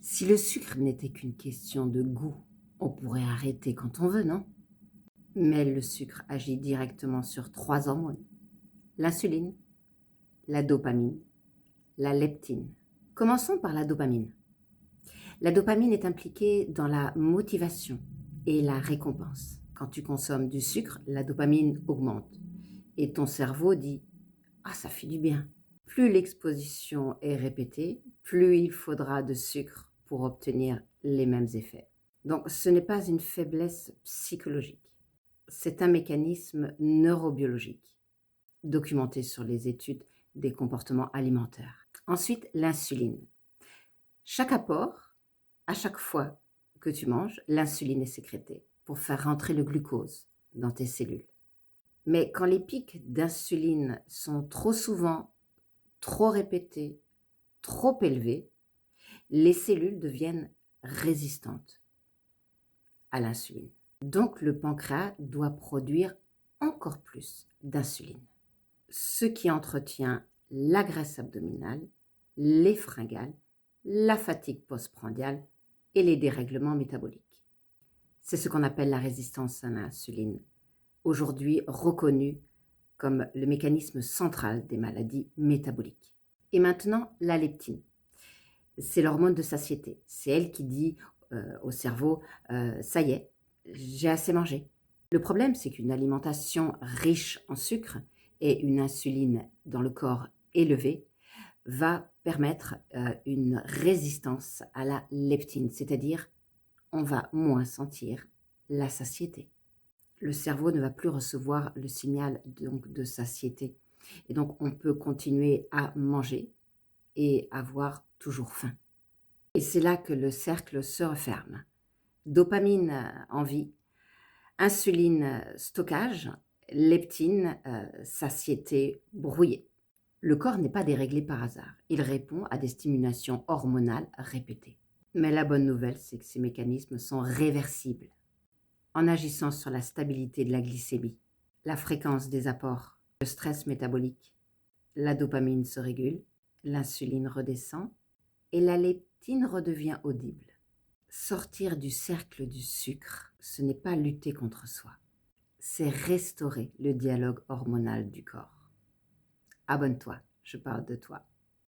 Si le sucre n'était qu'une question de goût, on pourrait arrêter quand on veut, non? Mais le sucre agit directement sur 3 hormones: l'insuline, la dopamine, la leptine. Commençons par la dopamine. La dopamine est impliquée dans la motivation et la récompense. Quand tu consommes du sucre, la dopamine augmente et ton cerveau dit: «Ah, ça fait du bien». Plus l'exposition est répétée, plus il faudra de sucre pour obtenir les mêmes effets. Donc ce n'est pas une faiblesse psychologique, c'est un mécanisme neurobiologique documenté sur les études des comportements alimentaires. Ensuite, l'insuline. Chaque apport, à chaque fois que tu manges, l'insuline est sécrétée pour faire rentrer le glucose dans tes cellules. Mais quand les pics d'insuline sont trop souvent, trop répétés, trop élevés, les cellules deviennent résistantes à l'insuline. Donc le pancréas doit produire encore plus d'insuline, ce qui entretient la graisse abdominale, les fringales, la fatigue postprandiale et les dérèglements métaboliques. C'est ce qu'on appelle la résistance à l'insuline, aujourd'hui reconnue comme le mécanisme central des maladies métaboliques. Et maintenant, la leptine. C'est l'hormone de satiété. C'est elle qui dit au cerveau ça y est, j'ai assez mangé. Le problème, c'est qu'une alimentation riche en sucre et une insuline dans le corps élevée va permettre une résistance à la leptine, c'est-à-dire on va moins sentir la satiété. Le cerveau ne va plus recevoir le signal donc de satiété. Et donc, on peut continuer à manger et avoir toujours faim. Et c'est là que le cercle se referme. Dopamine envie, insuline stockage, leptine satiété brouillée. Le corps n'est pas déréglé par hasard. Il répond à des stimulations hormonales répétées. Mais la bonne nouvelle, c'est que ces mécanismes sont réversibles en agissant sur la stabilité de la glycémie, la fréquence des apports, le stress métabolique. La dopamine se régule, l'insuline redescend et la leptine redevient audible. Sortir du cercle du sucre, ce n'est pas lutter contre soi, c'est restaurer le dialogue hormonal du corps. Abonne-toi, je parle de toi.